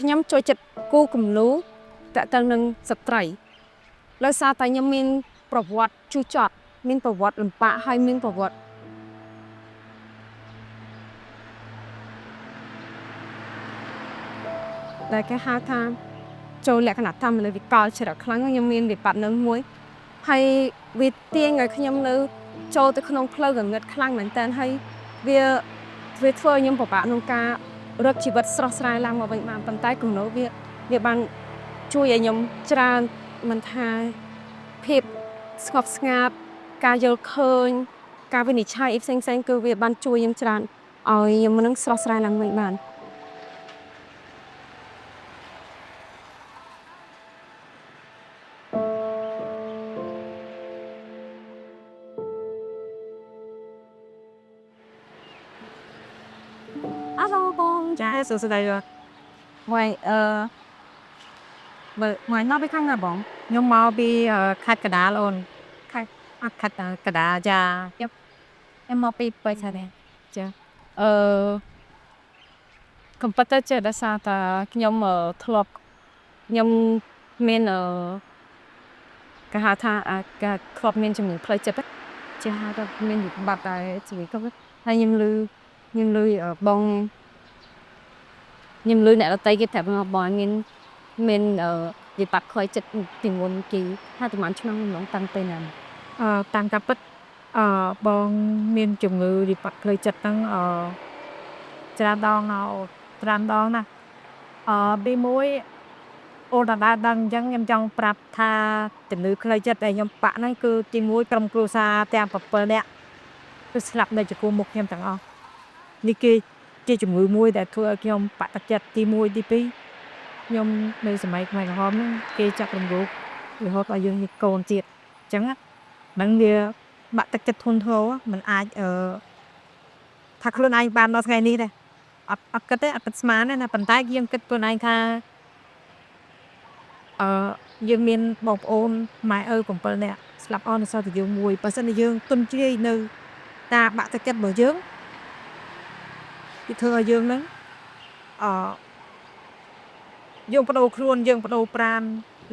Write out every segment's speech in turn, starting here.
ខ្ញុំចូលចិត្តគូគំនូតាក់ទងនឹងស្ត្រីដោយសារតែខ្ញុំមានប្រវត្តិជូរចត់មានប្រវត្តិលំបាកហើយមានប្រវត្តិដែលគេហៅថាចូលលក្ខណៈតាមលើវិកលច្រកខ្លាំងខ្ញុំមានវិបត្តិនៅមួយហើយវាទាញឲ្យខ្ញុំនៅចូលទៅក្នុងផ្លូវងងឹតខ្លាំងមែនតើហើយវាធ្វើឲ្យខ្ញុំពិបាកក្នុងការរកជីវិតស្រស់ស្រាយឡើងមកវិញបានប៉ុន្តែគំនូវាបានជួយឲ្យខ្ញុំច្រើនមិនថាភាពស្ងប់ស្ងាត់ការយល់ឃើញការវិនិច្ឆ័យផ្សេងៗគឺវាបានជួយខ្ញុំច្រើនឲ្យខ្ញុំនឹងស្រស់ស្រាយឡើងវិញបានអាឡូបងចាសួស្តីហើយថ្ងៃនោះពីខាងណាបងខ្ញុំមកពីខេត្តកណ្ដាលអូនខេត្តកណ្ដាលចាខ្ញុំមកពីបៃតានេះចាកំពុងតែចេះដោយសារតែខ្ញុំធ្លាប់ខ្ញុំមានគេហៅថាការធ្លាប់មានជំងឺផ្លូវចិត្តចាហៅថាមានវិបត្តិដែរជំងឺគាត់ហើយខ្ញុំលឺបងខ្ញុំលឺអ្នកដទៃគេប្រាប់មកបងមានវិបត្តិផ្លូវចិត្តពីមុនគេថាប្រហែលឆ្នាំក្នុងតាំងពេលណាតាមការពិតបងមានជំងឺវិបត្តិផ្លូវចិត្តហ្នឹងច្រើនដងណាពីមួយអូនដល់ដឹងអញ្ចឹងខ្ញុំចង់ប្រាប់ថាជំងឺផ្លូវចិត្តដែលខ្ញុំបាក់ហ្នឹងគឺទីមួយក្រុមគ្រួសារទាំង7នាក់គឺស្លាប់នៅចំពោះមុខខ្ញុំទាំងអស់នេះជាជំងឺមួយដែលធ្វើឲ្យខ្ញុំបាក់ទឹកចិត្តទី1ទី2ខ្ញុំនៅសម័យខ្មែរក្រហមហ្នឹងគេចាប់រំលោភរហូតដល់យើងមានកូនទៀតអញ្ចឹងហ្នឹងវាបាក់ទឹកចិត្តធ្ងន់ធ្ងរមិនអាចថាខ្លួនឯងបានដល់ថ្ងៃនេះទេអត់គិតទេអត់គិតស្មានទេណាប៉ុន្តែយើងគិតខ្លួនឯងថាយើងមានបងប្អូនម៉ែឪ7នាក់ស្លាប់អស់នៅសល់តែយើងមួយបើសិនជាយើងទុនជ្រាយនៅការបាក់ទឹកចិត្តរបស់យើងគឺធ្វើឲ្យយើងហ្នឹងយើងបដូរខ្លួនយើងបដូរប្រាណ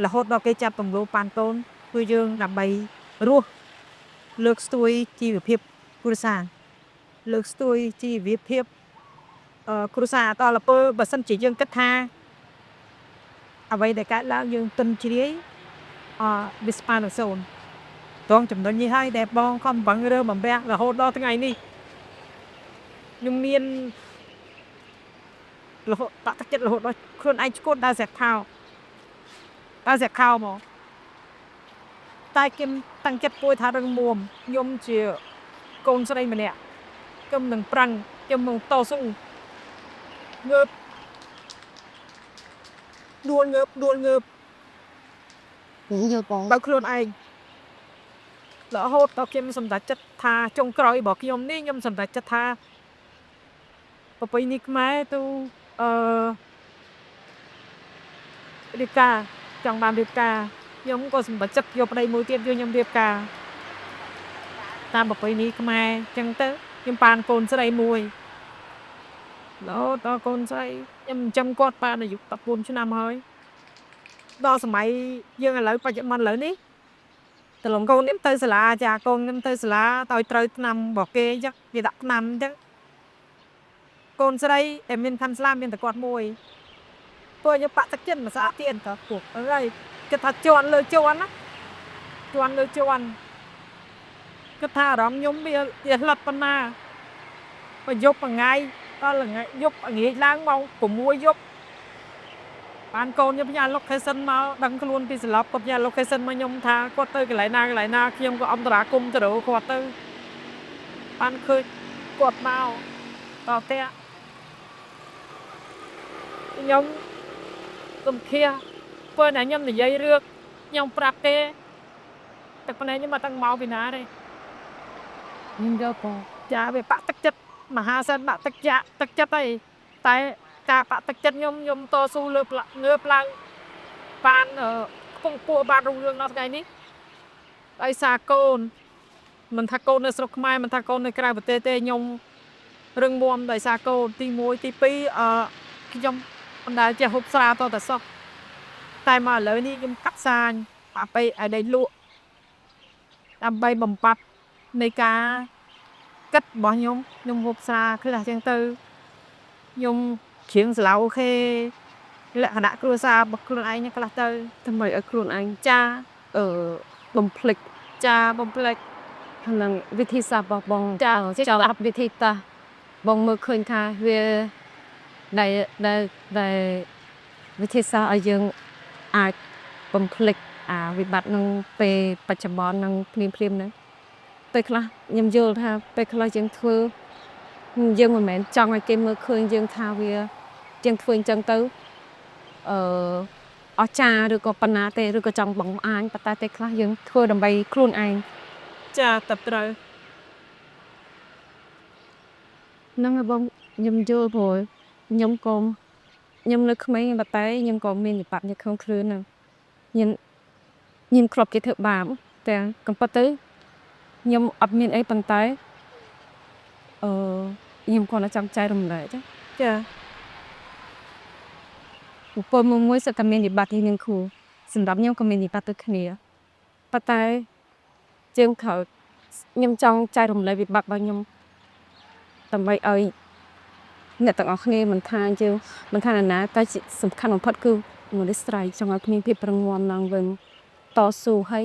រហូតដល់គេចាប់ទម្លោប៉ានកូនគឺយើងដើម្បីរស់លើកស្ទួយជីវភាពគ្រួសារលើកស្ទួយជីវភាពគ្រួសារអតលពលបើសិនជាយើងគិតថាអ្វីដែលកើតឡើងយើងទុនជ្រាយវាស្មើនឹងសូន្យត្រង់ចំណុចនេះហើយដែលបងខំប្រឹងរើបំរាស់រហូតដល់ថ្ងៃនេះខ្ញុំមានរហូតបាក់ទឹកចិត្តរហូតដល់ខ្លួនឯងឈួតដើរស្រាក់ខោមកតែគេតាំងចិត្តពួយថារឹងមាំខ្ញុំជាកូនស្រីម្នាក់ខ្ញុំនឹងប្រឹងខ្ញុំនឹងតស៊ូងើបដួលងើបយកបងបើខ្លួនឯងរហូតដល់ខ្ញុំសម្រេចចិត្តថាចុងក្រោយរបស់ខ្ញុំនេះខ្ញុំសម្រេចចិត្តថាប្រពៃណីខ្មែរទៅរៀបការចង់បានរៀបការខ្ញុំក៏សម្រេចចិត្តយកប្តីមួយទៀតយកខ្ញុំរៀបការតាមប្រពៃណីខ្មែរអញ្ចឹងទៅខ្ញុំបានកូនស្រីមួយរហូតដល់កូនស្រីខ្ញុំចិញ្ចឹមគាត់បានអាយុ14ឆ្នាំហើយដល់សម័យយើងឥឡូវបច្ចុប្បន្នឥឡូវនេះតឡងកូនខ្ញុំទៅសាលាចាកូនខ្ញុំទៅសាលាឲ្យត្រូវឆ្នាំរបស់គេអញ្ចឹងគេដាក់ឆ្នាំអញ្ចឹងកូនស្រីតែមានខាន់ស្លាមមានតែគាត់មួយព្រោះខ្ញុំបាក់ទឹកចិត្តមួយស្អាតទៀតតពួកហើយគិតថាជន់លើជន់ណាជន់លើជន់គិតថាអារម្មណ៍ខ្ញុំវាផ្លិតប៉ុណ្ណាបើយប់មួយថ្ងៃដល់ល្ងាចយប់ងាយឡើងម៉ោង6យប់បានកូនខ្ញុំផ្ញើ location មកដឹងខ្លួនពីស្លាប់គាត់ផ្ញើ location មកខ្ញុំថាគាត់ទៅកន្លែងណាខ្ញុំក៏អន្តរាគមន៍ទៅរកគាត់ទៅបានឃើញគាត់មកតផ្ទះខ្ញុំទំធាពេលណាខ្ញុំនិយាយរឿងខ្ញុំប្រាប់ទេតែប៉ុណ្ណេះខ្ញុំអត់ដឹងមកពីណាទេខ្ញុំយកបងចាវាបាក់ទឹកចិត្តមហាសិនបាក់ទឹកចិត្តហើយតែការបាក់ទឹកចិត្តខ្ញុំតស៊ូលើងើបឡើងបានខ្ពង់ខ្ពស់បានរុងរឿងដល់ថ្ងៃនេះដោយសារកូនមិនថាកូននៅស្រុកខ្មែរមិនថាកូននៅក្រៅប្រទេសទេខ្ញុំរឹងមាំដោយសារកូនទី1ទី2ខ្ញុំ còn đã chỉ hộp xa to tại sao tại mà lớn đi nhưng cắt xa bà bay ở đây lụa làm bay bầm bập mấy cá cất bỏ nhung hộp xa cứ là trên tư nhung chuyện là ok lại đã cua xa bậc cua anh nhá cái là tư ทำไมเอาខ្លួនឯង cha បំភ្លេច cha bom plek នឹងវិធីសាស្ត្ររបស់បង cha ចង់វិធីតាបងមើលឃើញថាវាដែលវិធីសាស្ត្រឲ្យយើងអាចបំភ្លេចវិបត្តិនឹងពេលបច្ចុប្បន្ននឹងភ្លាមហ្នឹងពេលខ្លះខ្ញុំយល់ថាពេលខ្លះយើងធ្វើយើងមិនមែនចង់ឲ្យគេមើលឃើញយើងថាវាយើងធ្វើអញ្ចឹងទៅអស្ចារ្យឬក៏ប៉ុណ្ណាទេឬក៏ចង់បង្អាញប៉ុន្តែពេលខ្លះយើងធ្វើដើម្បីខ្លួនឯង cha tập trời ហ្នឹងហើយបងខ្ញុំយល់ព្រោះខ្ញុំក៏ខ្ញុំនៅក្មេងប៉ុន្តែខ្ញុំក៏មានវិបត្តិនៅក្នុងខ្លួនហ្នឹងខ្ញុំគ្រាប់គេធ្វើបាបតែកំប៉ុតទៅខ្ញុំអត់មានអីប៉ុន្តែខ្ញុំគាត់តែចង់ចែករំលែកចា cha ពលមួយសិតតែមានវិបត្តិនេះនឹងគ្រូសម្រាប់ខ្ញុំក៏មានវិបត្តិដូចគ្នាប៉ុន្តែជាងក្រោយខ្ញុំចង់ចែករំលែកវិបត្តិរបស់ខ្ញុំដើម្បីឲ្យអ្នកទាំងអស់គ្នាមិនថាយើងមិនថាណាតែសំខាន់បំផុតគឺមនុស្សស្រ័យចង់ឲ្យគ្មានភាពប្រងន់ឡើងវិញតស៊ូឲ្យ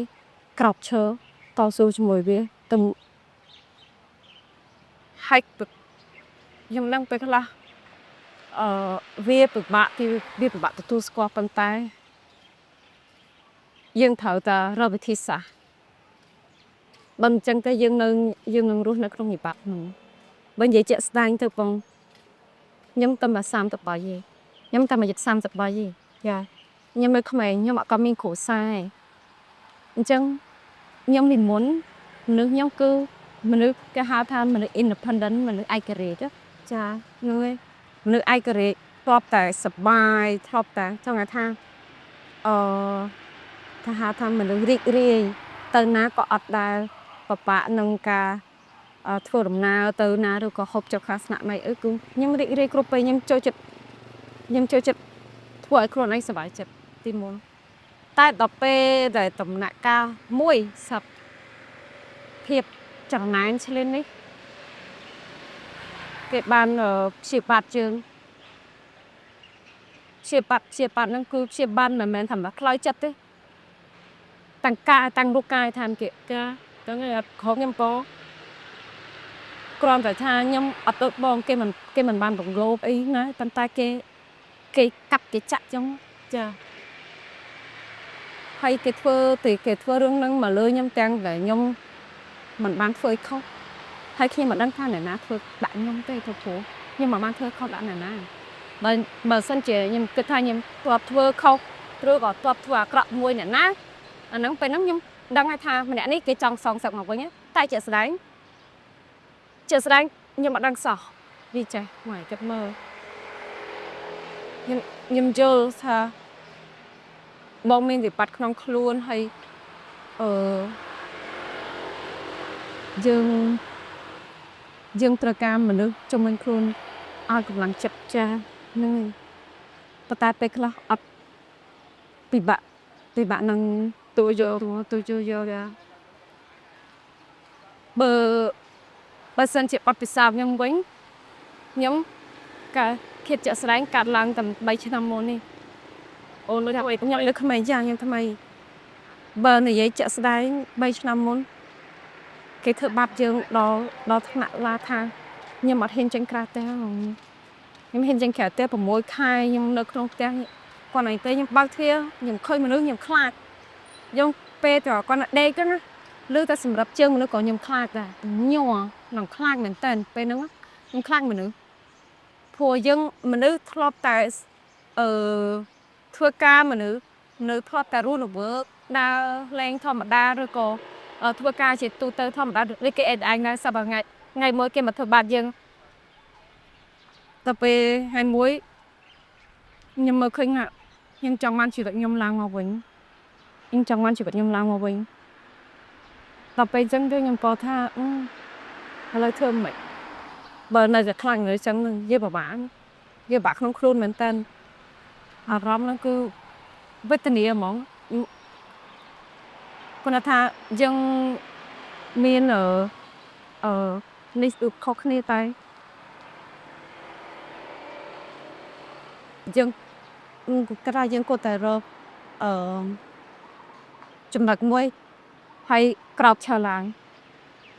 ក្រោបឈើតស៊ូជាមួយវាទៅហាច់ខ្ញុំនឹងពេលខ្លះវាពិបាកទទួលស្គាល់ប៉ុន្តែយើងត្រូវតែរកវិធីសាស្ត្របើមិនចឹងទៅយើងនឹងរស់នៅក្នុងវិបត្តិហ្នឹងបើនិយាយជាក់ស្ដែងទៅបងខ្ញុំតែមក30បាយទេខ្ញុំតែមក30បាយទេ cha ខ្ញុំនៅក្មេងខ្ញុំអត់ក៏មានគ្រួសារឯងអញ្ចឹងខ្ញុំពីមុនមនុស្សខ្ញុំគឺមនុស្សគេហៅថាមនុស្ស independent មនុស្សឯករាជ្យ cha ហ្នឹងហើយមនុស្សឯករាជ្យធ្លាប់តែសប្បាយធ្លាប់តែចង់ថាថាហៅថាមនុស្សរីករាយទៅណាក៏អត់ដែលពិបាកនឹងការធ្វើដំណើរទៅណាឬក៏ហូបចុកខាងស្នាក់នៅគឺខ្ញុំរីករាយគ្រប់ពេលខ្ញុំចូលចិត្តធ្វើឲ្យខ្លួនឯងសប្បាយចិត្តទីមុនតែដល់ពេលដែលដំណាក់កាលមួយសັບភាពចរណែនឆ្លៀននេះគេបានព្យាបាទជើងព្យាបាទហ្នឹងគឺព្យាបាទមិនមែនថាមកខ្លោចចិត្តទេតាំងរូបកាយថាគេ cha ទាំងឯងអត់ខំខ្ញុំក៏គ្រាន់តែថាខ្ញុំអត់ទៅបងគេមិនបានរំលោភអីណាប៉ុន្តែគេកាប់គេចាក់ចឹង cha ហើយគេធ្វើរឿងហ្នឹងមកលើខ្ញុំទាំងតែខ្ញុំមិនបានធ្វើឲ្យខុសហើយខ្ញុំមិនដឹងថាអ្នកណាធ្វើដាក់ខ្ញុំទេទៅព្រោះខ្ញុំមិនបានធ្វើខុសដាក់អ្នកណាបើសិនជាខ្ញុំគិតថាខ្ញុំធ្លាប់ធ្វើខុសឬក៏ធ្លាប់ធ្វើអាក្រក់មួយអ្នកណាអាហ្នឹងពេលហ្នឹងខ្ញុំដឹងថាម្នាក់នេះគេចង់សងសឹកមកវិញតែជាក់ស្ដែងខ្ញុំអត់ដឹងសោះវាចេះមកគិតមើលខ្ញុំយល់ថាបងមានវិបត្តិក្នុងខ្លួនហើយយើងត្រូវការមនុស្សជំនាញខ្លួនឲ្យកម្លាំងចិត្តចាហ្នឹងប៉ុន្តែពេលខ្លះអត់ពិបាកនឹងទូយកបើសិនជាអត់ពិសោធន៍ខ្ញុំវិញខ្ញុំកាធៀបជាក់ស្ដែងកាត់ឡើងតែ3ឆ្នាំមុននេះអូនលើថាខ្ញុំលើក្មេងចាខ្ញុំថ្មីបើនិយាយជាក់ស្ដែង3ឆ្នាំមុនគេធ្វើបាបយើងដល់ថ្នាក់ឡាថាខ្ញុំអត់ហ៊ានចេញក្រៅផ្ទះខ្ញុំហ៊ានចេញក្រៅផ្ទះ6ខែខ្ញុំនៅក្នុងផ្ទះគាត់ឯងទៅខ្ញុំបើកទ្វារខ្ញុំឃើញមនុស្សខ្ញុំខ្លាចខ្ញុំពេលទៅគាត់ដេកទៅណាឬតែសម្រាប់ជើងមនុស្សក៏ខ្ញុំខ្លាចដែរញ័រនឹងខ្លាចមែនតើពេលហ្នឹងខ្ញុំខ្លាចមនុស្សព្រោះយើងមនុស្សធ្លាប់តែធ្វើការមនុស្សនៅធ្លាប់តែរស់រវើកដើរលេងធម្មតាឬក៏ធ្វើការជាទូទៅធម្មតាឬគេអេតឯងដែរសប្តាហ៍ថ្ងៃមួយគេមកធ្វើបាបយើងដល់ពេលថ្ងៃមួយខ្ញុំមើលឃើញខ្ញុំចង់បានជីវិតខ្ញុំឡើងមកវិញដល់ពេលអញ្ចឹងខ្ញុំក៏ថាឥឡូវធ្វើមិនបើនៅតែខ្លាំងនៅអញ្ចឹងយើងពិបាកក្នុងខ្លួនមែនតើ អារម្មណ៍ហ្នឹងគឺវេទនាហ្មងគាត់ថាយើងមាននេះគឺខុសគ្នាតែយើងគាត់ថាយើងគួរតែរកអឺចំណុចមួយហើយក្រោកឈរឡើង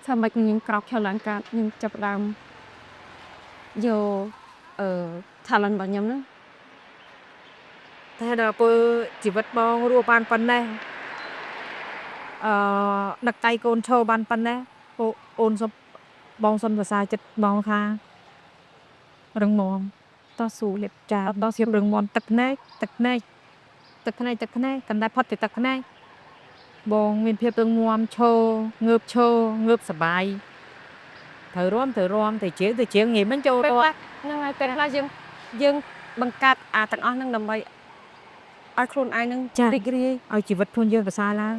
ថាម៉េចខ្ញុំក្រោកឈរឡើងកើតខ្ញុំចាប់ផ្ដើមយកtalent របស់ខ្ញុំហ្នឹង តែដល់ពេលជីវិតបងរស់បានប៉ុណ្ណេះដឹកដៃកូនឈរបានប៉ុណ្ណេះអូនសុំបងសុំសរសើរចិត្តបងថារឹងមាំតស៊ូលេបចាអត់ដល់ស្រៀបរឹងមាំទឹកភ្នែកកណ្តែផុតពីទឹកភ្នែកបងមានភាពរឹងមាំឈรงើបសបាយត្រូវរាំទៅជាងងាយមិនចូលរត់ ហ្នឹងហើយពេលខ្លះយើងបង្កើតទាំងអស់ហ្នឹងដើម្បីឲ្យខ្លួនឯងនឹងរីករាយ ឲ្យជីវិតខ្លួនយើងប្រសើរឡើង